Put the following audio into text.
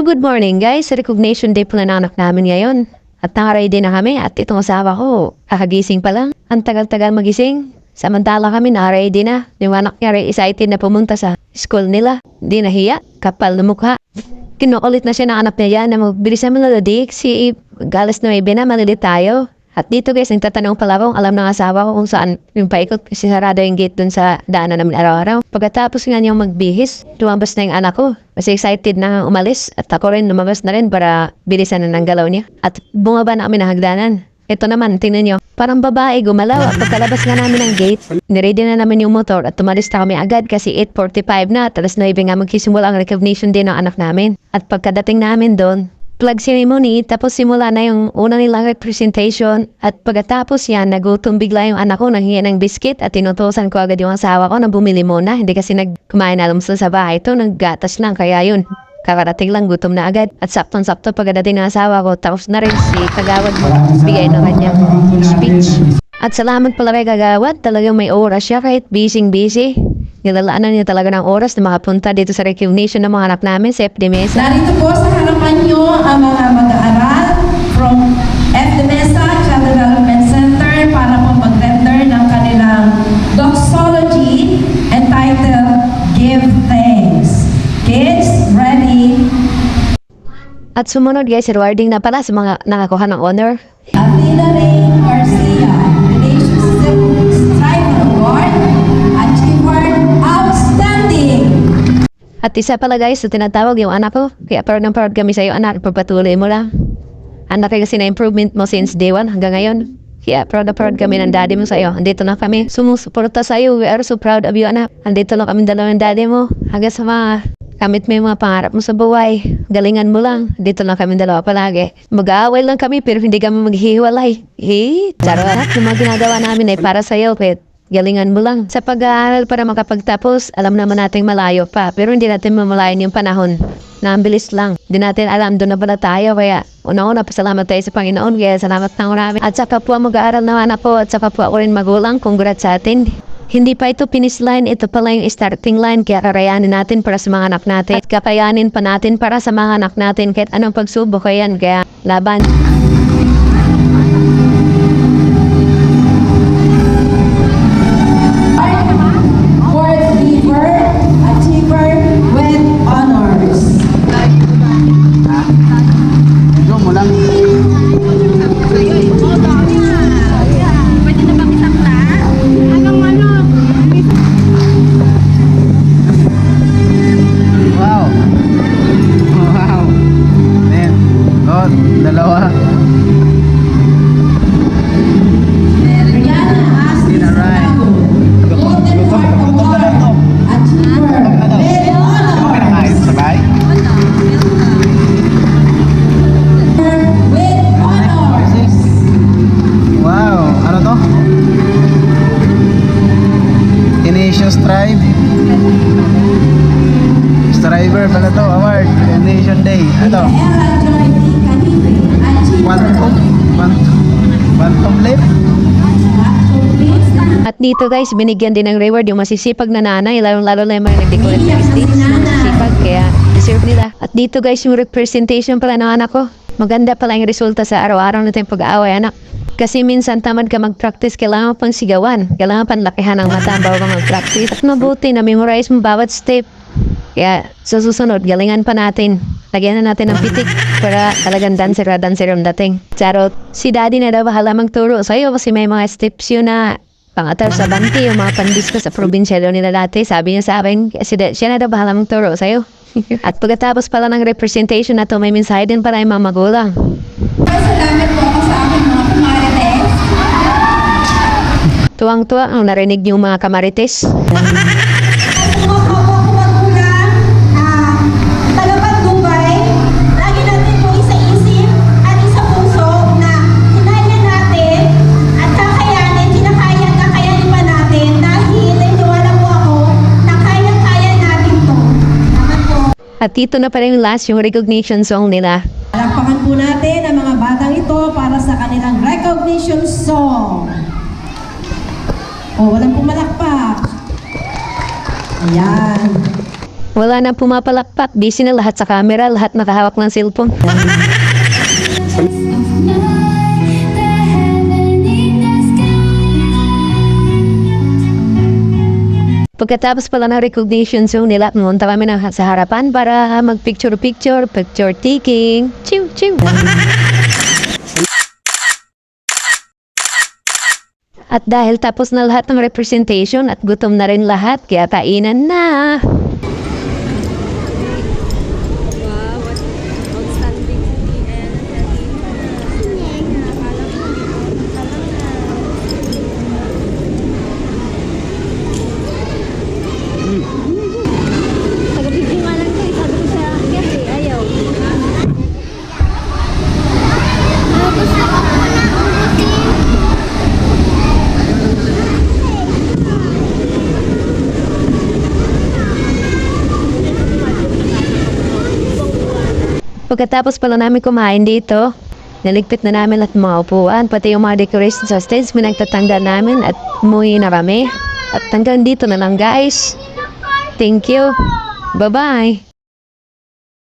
good morning guys. Recognition day pala ng anak namin ngayon. At nakaready na kami at itong asawa ko, kakagising pa lang. Ang tagal-tagal magising. Samantala kami nakaready na. Yung anak niya excited na pumunta sa school nila. Di nahiya, kapal na mukha. Kinukulit na siya ng anak niya yan na magbilisan mo na ladik. Si galas na may na, malilit tayo. At dito guys, nagtatanong pala ako, alam ng asawa ko kung saan yung paikot kasi sarado yung gate dun sa daanan namin araw-araw. Pagkatapos nga niyang magbihis, lumabas na yung anak ko. Kasi excited na umalis at ako rin lumabas na rin para bilisan na ng galaw niya. At bumaba na kami ng hagdanan. Ito naman, tingnan niyo, parang babae gumalaw at pagkalabas nga namin ng gate, niready na namin yung motor at tumalis na kami agad kasi 8:45 na at alas 9 nga magsisimula ang recognition din ng anak namin. At pagkadating namin doon, flag ceremony, tapos simula na yung una nilang representation at pagkatapos yan, nagutom bigla yung anak ko, nanghiya ng biscuit at tinutusan ko agad yung asawa ko na bumili muna. Hindi kasi kumain na almusal sa bahay ito, naggatas lang, kaya yun. Kakarating lang, gutom na agad. At saktong-sakto pagdating ng asawa ko, tapos na rin si Kagawad magbigay ng kanyang speech. At salamat pala kay Kagawad, talagang may oras siya kahit busy. Nilalaanan niya talaga ng oras na makapunta dito sa recognition ng mga anak namin sa FD Mesa. Narito po sa harapan nyo ang mga mag-aaral from FD Mesa Child Development Center para po mag-render ng kanilang doxology entitled Give Thanks. Kids, ready? At sumunod guys, rewarding na pala sa mga nakakuha ng honor. Athena Ray Garcia, Relationship Striver Award, Achiever Outstanding. At isa pala guys, na tinatawag yung anak ko. Kaya proud ng proud kami sa iyo anak, pagpatuloy mo lang. Anak kasi na improvement mo since day 1 hanggang ngayon. Kaya proud na proud kami ng daddy mo sa iyo. Andito na kami, sumusuporta sa iyo. We are so proud of you anak. Andito lang kami dalawa ng daddy mo. Hanggang sa mga kamit mo yung mga pangarap mo sa buhay. Galingan mo lang. Dito lang kami dalawa palagi. Mag-aaway lang kami pero hindi kami maghihiwalay. Charot. Yung mga ginagawa namin ay para sa iyo, Pet. Galingan mo lang. Sa pag-aaral para makapagtapos, alam naman nating malayo pa. Pero hindi natin mamalayan yung panahon. Na ang bilis lang. Hindi natin alam, doon na pala tayo. Kaya una-una, pasalamat tayo sa Panginoon. Kaya salamat na marami. At sa kapwa mag-aaral na anak po at sa kapwa ko rin magulang, congrats sa atin. Hindi pa ito finish line, ito pala yung starting line. Kaya karayanin natin para sa mga anak natin. At kapayanin pa natin para sa mga anak natin. Kahit anong pagsubok yan. Kaya laban. Dalawa. Wow, ano to? Tenacious Tribe. Striver pala to, award. Nation Day. Ano? Quantum Leap. At dito guys, binigyan din ng reward yung masisipag na nanay, lalo na yung mga nag-decorate ng stage. Masisipag, kaya deserve nila. At dito guys, yung representation pala ng anak ko. Maganda pala yung resulta sa araw-araw natin pag-aaway anak. Kasi minsan tamad ka mag-practice, kailangan pang sigawan. Kailangan pang lakihan ng mata bago ka mag-practice. At mabuti na memorize mo bawat step. Kaya sa susunod, galingan pa natin. Lagyan na natin ng pitik para talagang dancer yung dating. Charot, si daddy na daw bahala magturo sa'yo kasi may mga steps yun na pangatar sa banti, yung mga pandisco sa probinsya daw nila dati. Sabi niya sa akin, kasi siya na daw bahala magturo sa'yo. At pagkatapos pala ng representation na to, may mensahe din para yung mga magulang. Salamat po ako sa aking mga kumarites. Tuwang-tuwa ang narinig yung mga kamarites. At dito na pa rin last yung recognition song nila. Palakpakan po natin ang mga batang ito para sa kanilang recognition song. Walang pumalakpak. Ayan. Wala nang pumapalakpak. Busy na lahat sa camera. Lahat nakahawak ng cellphone. Pagkatapos pala ng recognition zone nila, pumunta kami sa harapan para mag-picture-picture, picture taking. Chiw, chiw. At dahil tapos na lahat ng representation at gutom na rin lahat, kaya kainan na. Taga-video nga lang ko, sabi ko sa guest eh, ayaw. Gusto ko muna ubusin. Pagkatapos pala namin kumain dito, naligpit na namin at mga upuan, pati yung mga decorations sa stage, pinagtatanggal namin at umuwi na kami. At hanggang dito na lang guys. Thank you. Bye-bye.